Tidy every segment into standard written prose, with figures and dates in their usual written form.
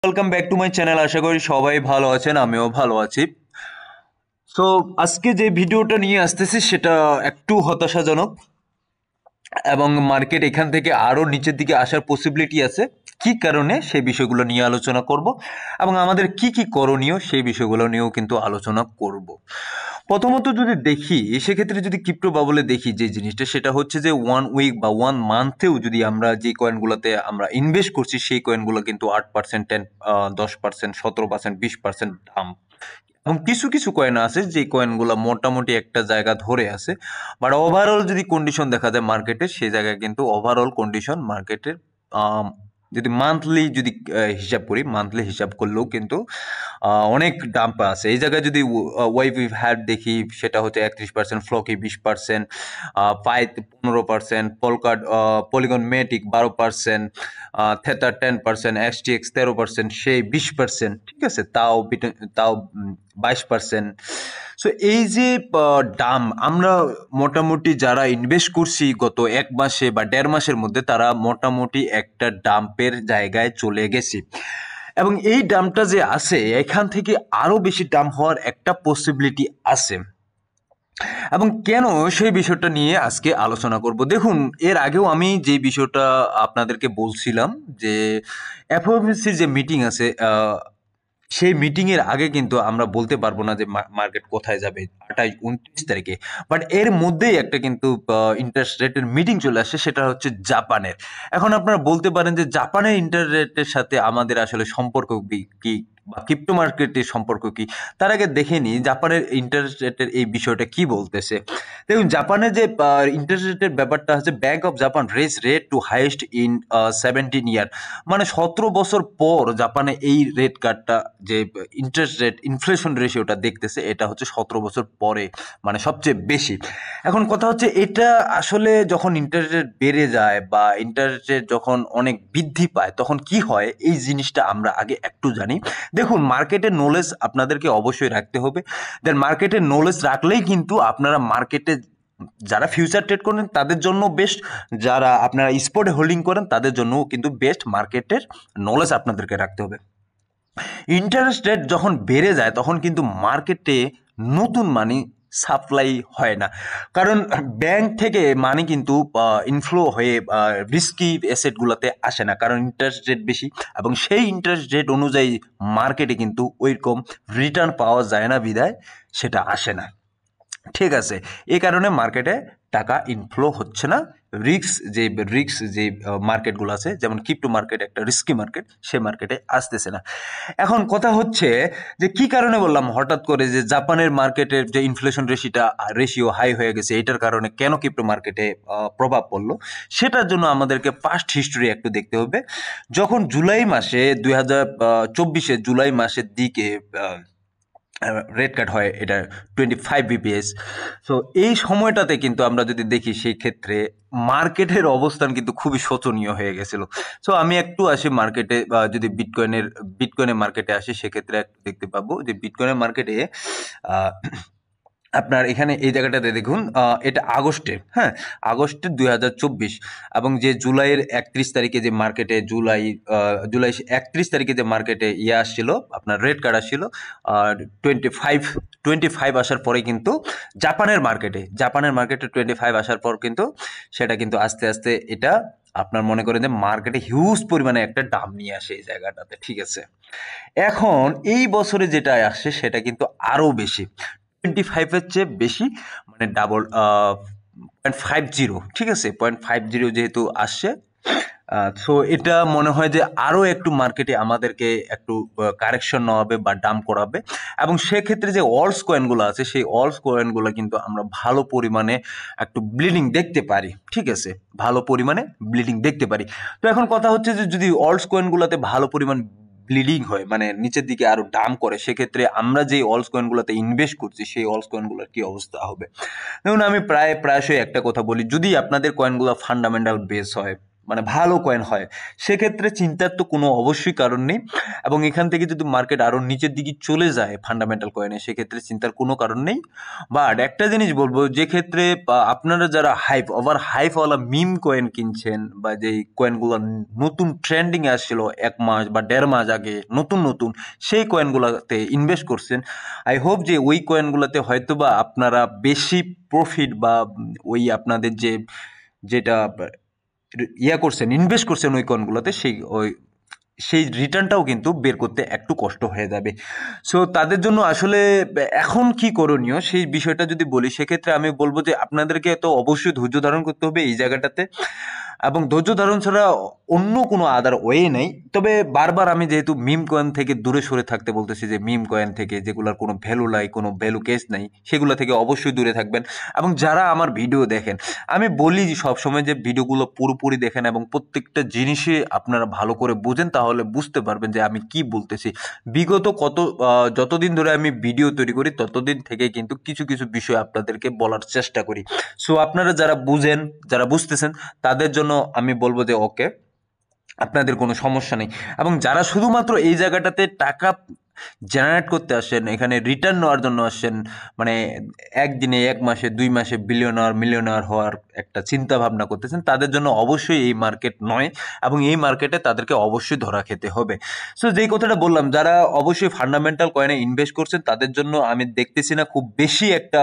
Welcome back to my channel. আশা করি সবাই ভালো আছেন, আমিও ভালো আছি। সো আজকে যে ভিডিওটা নিয়ে আসতেছি সেটা একটু হতাশাজনক এবং মার্কেট এখান থেকে আরো নিচের দিকে আসার পসিবিলিটি আছে। কি কারণে সেই বিষয়গুলো নিয়ে আলোচনা করব এবং আমাদের কি কি করণীয় সেই বিষয়গুলো নিয়েও কিন্তু আলোচনা করব। প্রথমত যদি দেখি সেক্ষেত্রে যদি ক্রিপ্টো বাবলে দেখি যে জিনিসটা, সেটা হচ্ছে যে 1 উইক বা 1 মান্থেও যদি আমরা যে কয়েনগুলোতে আমরা ইনভেস্ট করছি সেই কয়েনগুলো কিন্তু 8%, 10%, 17%, 20% দাম। এবং কিছু কিছু কয়েন আছে যে কয়েনগুলো মোটামুটি একটা জায়গা ধরে আছে, বাট ওভারঅল যদি কন্ডিশন দেখা যায় মার্কেটে, সেই জায়গায় কিন্তু ওভারঅল কন্ডিশন মার্কেটের যদি মান্থলি যদি হিসাব করি, মান্থলি হিসাব করলেও কিন্তু অনেক ডাম্প আছে এই জায়গায়। যদি ওয়াইভি হ্যাড দেখি সেটা হচ্ছে 31%, ফ্লকি 20%, পাই 15%, পলকাড পলিগন মেটিক 12%, থেটা 10%, এক্সটিএক্স 13%, সেই 20%, ঠিক আছে, তাও 22%। সো এই যে দাম, আমরা মোটামুটি যারা ইনভেস্ট করছি গত 1 মাসে বা 1.5 মাসের মধ্যে, তারা মোটামুটি একটা ডাম্পের জায়গায় চলে গেছি। এবং এই দামটা যে আছে, এখান থেকে আরো বেশি দাম হওয়ার একটা পসিবিলিটি আছে। এবং কেন, সেই বিষয়টা নিয়ে আজকে আলোচনা করব। দেখুন, এর আগেও আমি যে বিষয়টা আপনাদেরকে বলছিলাম যে এফওএমসির যে মিটিং আছে, সেই মিটিং এর আগে কিন্তু আমরা বলতে পারবো না যে মার্কেট কোথায় যাবে 28-29 তারিখে। বাট এর মধ্যেই একটা কিন্তু ইন্টারেস্ট রেটের মিটিং চলে আসে, সেটা হচ্ছে জাপানের। এখন আপনারা বলতে পারেন যে জাপানের ইন্টারেস্ট রেটের সাথে আমাদের আসলে সম্পর্ক কি বা ক্রিপ্টো মার্কেটের সম্পর্ক কি। তার আগে দেখে নিই জাপানের ইন্টারেস্ট রেটের এই বিষয়টা কি বলতেছে। দেখুন, জাপানের যে ইন্টারেস্ট রেটের ব্যাপারটা হচ্ছে, bank of Japan raise rate to highest in 17 year. মানে 17 বছর পর জাপানে এই রেট কার্ডটা যে ইন্টারেস্ট রেট ইনফ্লেশন রেশিওটা দেখতেছে, এটা হচ্ছে 17 বছর পরে মানে সবচেয়ে বেশি। এখন কথা হচ্ছে, এটা আসলে যখন ইন্টারেস্ট রেট বেড়ে যায় বা ইন্টারেস্ট রেট যখন অনেক বৃদ্ধি পায় তখন কি হয়, এই জিনিসটা আমরা আগে একটু জানি। দেখুন, মার্কেটের নলেজ আপনাদেরকে অবশ্যই রাখতে হবে। দেন মার্কেটের নলেজ রাখলেই কিন্তু আপনারা মার্কেটে যারা ফিউচার ট্রেড করেন তাদের জন্য বেস্ট, যারা আপনারা স্পটে হোল্ডিং করেন তাদের জন্য কিন্তু বেস্ট মার্কেটের নলেজ আপনাদেরকে রাখতে হবে। ইন্টারেস্ট রেট যখন বেড়ে যায় তখন কিন্তু মার্কেটে নতুন মানি সাপ্লাই হয় না, কারণ ব্যাংক থেকে মানি কিন্তু ইনফ্লো হয়ে রিস্কি অ্যাসেটগুলোতে আসে না, কারণ ইন্টারেস্ট রেট বেশি এবং সেই ইন্টারেস্ট রেট অনুযায়ী মার্কেটে কিন্তু ওইরকম রিটার্ন পাওয়া যায় না, বিধায় সেটা আসে না। ঠিক আছে, এই কারণে মার্কেটে টাকা ইনফ্লো হচ্ছে না। রিক্স যে মার্কেটগুলো আছে, যেমন ক্রিপ্টো মার্কেট একটা রিস্কি মার্কেট, সে মার্কেটে আসতেছে না। এখন কথা হচ্ছে যে কি কারণে বললাম হঠাৎ করে যে জাপানের মার্কেটের যে ইনফ্লেশন রেশিও হাই হয়ে গেছে, এটার কারণে কেন ক্রিপ্টো মার্কেটে প্রভাব পড়লো, সেটার জন্য আমাদেরকে পাস্ট হিস্টোরি একটু দেখতে হবে। যখন জুলাই মাসে 2024 জুলাই মাসের দিকে রেড কার্ড হয়, এটা 25 বিপিএস। সো এই সময়টাতে কিন্তু আমরা যদি দেখি সেই ক্ষেত্রে মার্কেটের অবস্থান কিন্তু খুবই শোচনীয় হয়ে গেছিল। সো আমি একটু আসি মার্কেটে, যদি বিটকয়েনের মার্কেটে আসি, সেক্ষেত্রে একটু দেখতে পাবো যে বিটকয়েনের মার্কেটে আপনার এখানে এই জায়গাটাতে দেখুন, এটা আগস্টের, হ্যাঁ, আগস্টের 2024, এবং যে জুলাইয়ের 31 তারিখে যে মার্কেটে জুলাই 31 তারিখে যে মার্কেটে আসছিল, আপনার রেড কার্ড আসছিল 25 আসার পরে কিন্তু জাপানের মার্কেটে 25 আসার পর কিন্তু সেটা কিন্তু আস্তে আস্তে এটা আপনার মনে করেন যে মার্কেটে হিউজ পরিমাণে একটা দাম নিয়ে আসে এই জায়গাটাতে। ঠিক আছে, এখন এই বছরে যেটা আসছে সেটা কিন্তু আরো বেশি, 25-এর চেয়ে বেশি, মানে ডাবল, 0.50, ঠিক আছে, 0.50 যেহেতু আসছে। সো এটা মনে হয় যে আরো একটু মার্কেটে আমাদেরকে একটু কারেকশন নেওয়া হবে বা ডাম্প করাবে, এবং সেক্ষেত্রে যে অলস কয়েনগুলো আছে সেই অলস কয়েনগুলো কিন্তু আমরা ভালো পরিমাণে একটু ব্লিডিং দেখতে পারি। ঠিক আছে, ভালো পরিমাণে ব্লিডিং দেখতে পারি। তো এখন কথা হচ্ছে যে যদি অলস কয়েনগুলোতে ভালো পরিমাণ ব্লিডিং হয়, মানে নিচের দিকে আরো ডাম করে, সেক্ষেত্রে আমরা যে অলস কয়েনগুলোতে ইনভেস্ট করছি সেই অলস কয়েনগুলোর কি অবস্থা হবে। দেখুন, আমি প্রায়শই একটা কথা বলি, যদি আপনাদের কয়েনগুলো ফান্ডামেন্টাল বেস হয়, মানে ভালো কয়েন হয়, সেক্ষেত্রে চিন্তার তো কোনো অবশ্যই কারণ নেই। এবং এখান থেকে যদি মার্কেট আরও নিচের দিকে চলে যায় ফান্ডামেন্টাল কয়েনে, সেক্ষেত্রে চিন্তার কোনো কারণ নেই। বাট একটা জিনিস বলবো, যে ক্ষেত্রে আপনারা যারা ওভার হাইপওয়ালা মিম কয়েন কিনছেন, বা যেই কয়েনগুলো নতুন ট্রেন্ডিং আসছিল 1 মাস বা 1.5 মাস আগে, নতুন নতুন সেই কয়েনগুলোতে ইনভেস্ট করছেন, আই হোপ যে ওই কয়েনগুলোতে হয়তোবা আপনারা বেশি প্রফিট বা ওই আপনাদের যেটা করছেন, ইনভেস্ট করছেন ওই কয়েনগুলোতে, সেই রিটার্নটাও কিন্তু বের করতে একটু কষ্ট হয়ে যাবে। সো তাদের জন্য আসলে এখন কি করণীয় সেই বিষয়টা যদি বলি, সেক্ষেত্রে আমি বলবো যে আপনাদেরকে তো অবশ্যই ধৈর্য ধারণ করতে হবে এই জায়গাটাতে, এবং ধৈর্য ধারণ ছাড়া অন্য কোনো আদার ওয়ে নেই। তবে বারবার আমি যেহেতু মিম কয়েন থেকে দূরে সরে থাকতে বলতেছি, যে মিম কয়েন থেকে যেগুলোর কোনো ভ্যালু নাই, কোনো ভ্যালু কেস নাই, সেগুলো থেকে অবশ্যই দূরে থাকবেন। এবং যারা আমার ভিডিও দেখেন, আমি বলি সবসময় যে ভিডিওগুলো পুরোপুরি দেখেন এবং প্রত্যেকটা জিনিসে আপনারা ভালো করে বুঝেন, তাহলে বুঝতে পারবেন যে আমি কি বলতেছি। বিগত যতদিন ধরে আমি ভিডিও তৈরি করি, ততদিন থেকে কিন্তু কিছু কিছু বিষয় আপনাদেরকে বলার চেষ্টা করি। সো আপনারা যারা বুঝেন, যারা বুঝতেছেন, তাদের জন্য আমি বলবো যে ওকে, আপনাদের কোনো সমস্যা নেই। এবং যারা শুধুমাত্র এই জায়গাটাতে টাকা জেনারেট করতে আসেন, এখানে রিটার্ন নেওয়ার জন্য আসেন, মানে একদিনে, 1 মাসে, 2 মাসে মিলিয়নার হওয়ার একটা চিন্তা ভাবনা করতেছেন, তাদের জন্য অবশ্যই এই মার্কেট নয়, এবং এই মার্কেটে তাদেরকে অবশ্যই ধরা খেতে হবে। সো যেই কথাটা বললাম, যারা অবশ্যই ফান্ডামেন্টাল কয়েনে ইনভেস্ট করছেন, তাদের জন্য আমি দেখতেছি না খুব বেশি একটা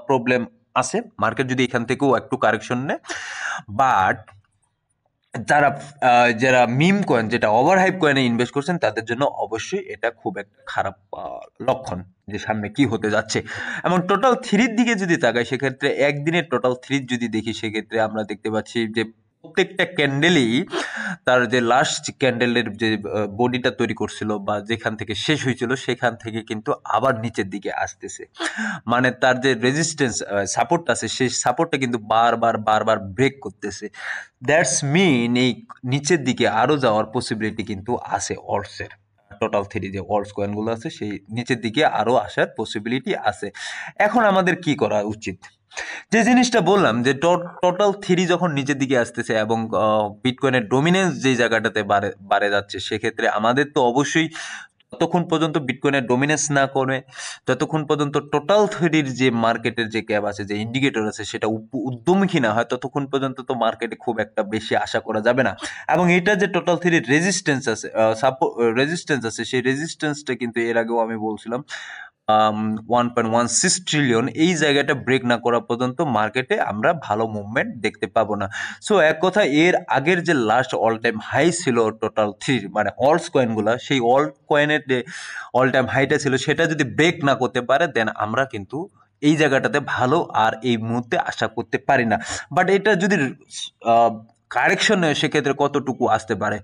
প্রবলেম আছে, মার্কেট যদি এখান থেকেও একটু কারেকশন নেয়। বাট যারা যারা মিম কয়েন, যেটা ওভারহাইপ কয়েনে ইনভেস্ট করছেন, তাদের জন্য অবশ্যই এটা খুব একটা খারাপ লক্ষণ, যে সামনে কি হতে যাচ্ছে। এবং টোটাল থ্রির দিকে যদি তাকাই, সেক্ষেত্রে একদিনের টোটাল থ্রির যদি দেখি, সেক্ষেত্রে আমরা দেখতে পাচ্ছি যে প্রত্যেকটা ক্যান্ডেলই তার যে লাস্ট ক্যান্ডেলের যে বডিটা তৈরি করছিল, বা যেখান থেকে শেষ হয়েছিল, সেখান থেকে কিন্তু আবার নিচের দিকে আসতেছে। মানে তার যে রেজিস্ট্যান্স, সাপোর্ট আছে, সেই সাপোর্টটা কিন্তু বারবার বারবার ব্রেক করতেছে। দ্যাটস মিন এই নিচের দিকে আরো যাওয়ার পসিবিলিটি কিন্তু আছে অল্টসের। টোটাল থ্রি যে অল্টস কয়েনগুলো আছে, সেই নিচের দিকে আরো আসার পসিবিলিটি আছে। এখন আমাদের কি করা উচিত? যে জিনিসটা বললাম, যে টোটাল থ্রি যখন নিচের দিকে আসতেছে এবং বিটকয়েনের ডোমিনেন্স যে জায়গাটাতে বাড়ে যাচ্ছে, সেক্ষেত্রে আমাদের তো অবশ্যই ততক্ষণ পর্যন্ত বিটকয়েনের ডোমিনেন্স না করে, ততক্ষণ পর্যন্ত টোটাল থ্রির যে মার্কেটের যে ক্যাপ আছে, যে ইন্ডিকেটর আছে, সেটা উদ্যমুখী না হয়, ততক্ষণ পর্যন্ত তো মার্কেটে খুব একটা বেশি আশা করা যাবে না। এবং এটা যে টোটাল থ্রির রেজিস্ট্যান্স আছে, সেই রেজিস্ট্যান্সটা কিন্তু এর আগেও আমি বলছিলাম 1.16 ট্রিলিয়ন, এই জায়গাটা ব্রেক না করা পর্যন্ত মার্কেটে আমরা ভালো মুভমেন্ট দেখতে পাবো না। সো এক কথা, এর আগের যে লাস্ট অল টাইম হাই ছিল টোটাল থ্রি, মানে অল্টস কয়েনগুলা, সেই অল্ট কয়েনের যে অল টাইম হাইটা ছিল, সেটা যদি ব্রেক না করতে পারে, দেন আমরা কিন্তু এই জায়গাটাতে ভালো আর এই মুহূর্তে আশা করতে পারি না। বাট এটা যদি কারেকশন নেয়, সেক্ষেত্রে কতটুকু আসতে পারে?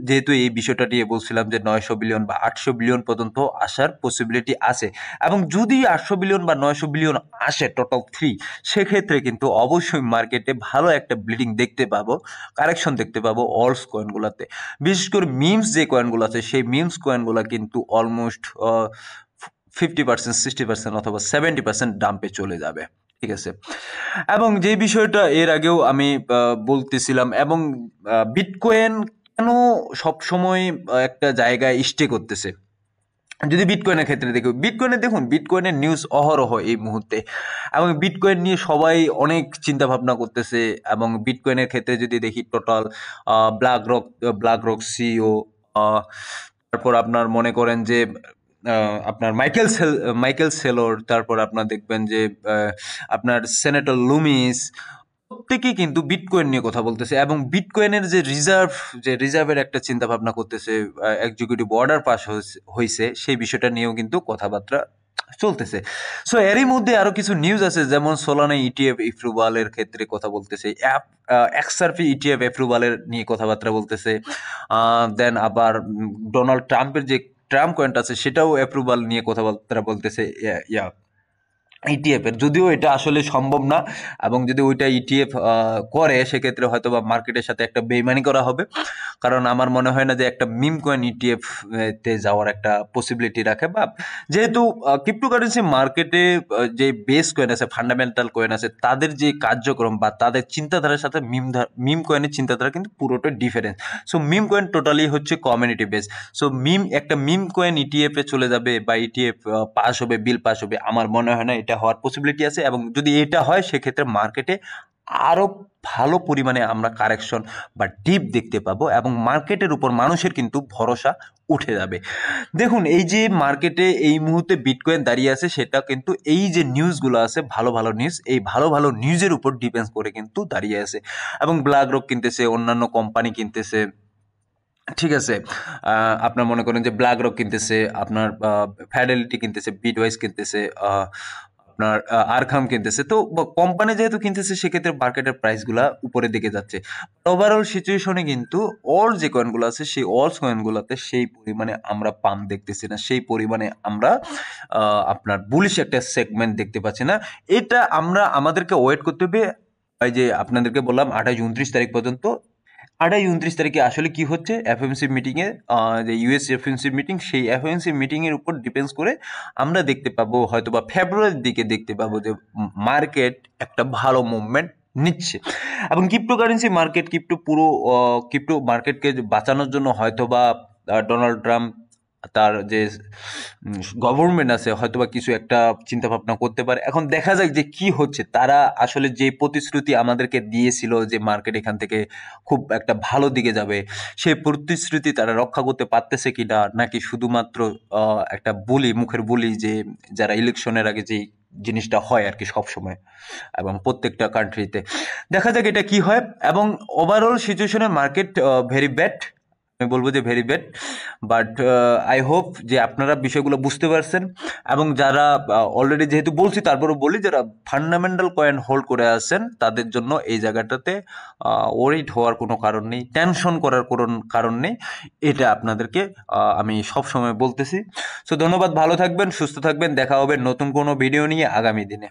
যেহেতু এই বিষয়টা নিয়ে বলছিলাম যে 900 বিলিয়ন বা 800 বিলিয়ন পর্যন্ত আসার পসিবিলিটি আছে, এবং যদি 800 বিলিয়ন বা 900 বিলিয়ন আসে টোটাল থ্রি, সেক্ষেত্রে কিন্তু অবশ্যই মার্কেটে ভালো একটা ব্লিডিং দেখতে পাবো, কারেকশন দেখতে পাবো অল্টস কয়েনগুলোতে। বিশেষ করে মিমস যে কয়েনগুলো আছে, সেই মিমস কয়েনগুলো কিন্তু অলমোস্ট 50%, 60% অথবা 70% ডাম্পে চলে যাবে। ঠিক আছে। এবং যে বিষয়টা এর আগেও আমি বলতেছিলাম, এবং বিটকয়েন কেন সবসময় একটা জায়গায় স্টে করতেছে, যদি বিটকয়েনের ক্ষেত্রে দেখুন, বিটকয়েনের নিউজ অহরহ এই মুহূর্তে, এবং বিটকয়েন নিয়ে সবাই অনেক চিন্তা ভাবনা করতেছে। এবং বিটকয়েনের ক্ষেত্রে যদি দেখি, টোটাল ব্ল্যাক রক সিইও, তারপর আপনার মনে করেন যে আপনার মাইকেল সেলর, তারপর আপনার দেখবেন যে আপনার সেনেটর লুমিস, প্রত্যেকেই কিন্তু বিটকয়েন নিয়ে কথা বলতেছে, এবং বিটকয়েনের যে রিজার্ভের একটা চিন্তা ভাবনা করতেছে, এক্সিকিউটিভ অর্ডার পাস হয়েছে, সেই বিষয়টা নিয়েও কিন্তু কথাবার্তা চলতেছে। সো এরই মধ্যে আরো কিছু নিউজ আছে, যেমন সোলানা ইটিএফ এপ্রুভালের ক্ষেত্রে কথা বলতেছে, এক্সআরপি ইটিএফ এপ্রুভালের নিয়ে কথাবার্তা বলতেছে। দেন আবার ডোনাল্ড ট্রাম্পের যে ট্রাম্প কয়েনটা আছে, সেটাও অ্যাপ্রুভাল নিয়ে কথাবার্তা বলতেছে। ইটিএফ এর, যদিও এটা আসলে সম্ভব না, এবং যদি ওইটা ইটিএফ করে সেক্ষেত্রে হয়তো বা মার্কেটের সাথে একটা বেইমানি করা হবে। কারণ আমার মনে হয় না যে একটা মিম কয়েন ইটিএফ তে যাওয়ার একটা পসিবিলিটি রাখে, বা যেহেতু ক্রিপ্টোকারেন্সি মার্কেটে যে বেস কয়েন আছে, ফান্ডামেন্টাল কয়েন আছে, তাদের যে কার্যক্রম বা তাদের চিন্তাধারার সাথে মিম কয়েনের চিন্তাধারা কিন্তু পুরোটা difference. So meme coin totally হচ্ছে কমিউনিটি বেস। সো একটা মিম কয়েন ইটিএফ এ চলে যাবে বা ইটিএফ পাস হবে, বিল পাস হবে, আমার মনে হয় না এটা হওয়ার পসিবিলিটি আছে। এবং যদি এটা হয় সেক্ষেত্রে মার্কেটে আরো ভালো পরিমাণে আমরা কারেকশন বা ডিপ দেখতে পাবো, এবং মার্কেটের উপর মানুষের কিন্তু ভরসা উঠে যাবে। দেখুন, এই যে মার্কেটে এই মুহূর্তে বিটকয়েন দাঁড়িয়ে আছে, সেটা কিন্তু এই যে নিউজগুলো আছে, ভালো ভালো নিউজ, এই ভালো ভালো নিউজের উপর ডিপেন্ড করে কিন্তু দাঁড়িয়ে আছে। এবং ব্ল্যাক রক কিনতেছে, অন্যান্য কোম্পানি কিনতেছে, ঠিক আছে। আপনার মনে করেন যে ব্ল্যাক রক কিনতেছে, আপনার ফ্যাডেলিটি কিনতেছে, বিটওয়াইজ কিনতেছে, আপনার আরখাম কিনতেছে। তো কোম্পানি যেহেতু কিনতেছে সেক্ষেত্রে মার্কেটের প্রাইসগুলা উপরের দিকে যাচ্ছে। ওভারঅল সিচুয়েশনে কিন্তু অল যে কয়েনগুলো আছে সেই অল কয়েনগুলোতে সেই পরিমাণে আমরা পাম্প দেখতেছি না, সেই পরিমাণে আমরা আপনার বুলিশ একটা সেগমেন্ট দেখতে পাচ্ছি না। এটা আমাদেরকে ওয়েট করতে হবে। এই যে আপনাদেরকে বললাম 28-29 তারিখ পর্যন্ত। 28-29 তারিখে আসলে কি হচ্ছে এফএমসি মিটিংয়ে, যে ইউএস এফএমসি মিটিং, সেই এফএমসি মিটিংয়ের উপর ডিপেন্ডস করে আমরা দেখতে পাবো, হয়তো বা ফেব্রুয়ারির দিকে দেখতে পাবো যে মার্কেট একটা ভালো মুভমেন্ট নিচ্ছে। এবং ক্রিপ্টোকারেন্সি মার্কেট, ক্রিপ্টো মার্কেটকে বাঁচানোর জন্য হয়তো বা ডোনাল্ড ট্রাম্প, তার যে গভর্নমেন্ট আছে, হয়তোবা কিছু একটা চিন্তা ভাবনা করতে পারে। এখন দেখা যাক যে কি হচ্ছে। তারা আসলে যে প্রতিশ্রুতি আমাদেরকে দিয়েছিল যে মার্কেট এখান থেকে খুব একটা ভালো দিকে যাবে, সেই প্রতিশ্রুতি তারা রক্ষা করতে পারতেছে কিনা, নাকি শুধুমাত্র একটা মুখের বুলি, যে যারা ইলেকশনের আগে যেই জিনিসটা হয় আর কি সব সময় এবং প্রত্যেকটা কান্ট্রিতে। দেখা যাক এটা কি হয়। এবং ওভারঅল সিচুয়েশনে মার্কেট ভেরি ব্যাড, আমি বলবো যে very bad. But I hope যে আপনারা বিষয়গুলো বুঝতে পারছেন। এবং যারা অলরেডি, যেহেতু বলছি তারপরে বলি, যারা ফান্ডামেন্টাল কয়েন হোল্ড করে আছেন তাদের জন্য এই জায়গাটাতে ওরিড হওয়ার কোনো কারণ নেই, টেনশন করার কোনো কারণ নেই। এটা আপনাদেরকে আমি সব সময় বলতেছি। সো ধন্যবাদ, ভালো থাকবেন, সুস্থ থাকবেন, দেখা হবে নতুন কোনো ভিডিও নিয়ে আগামী দিনে।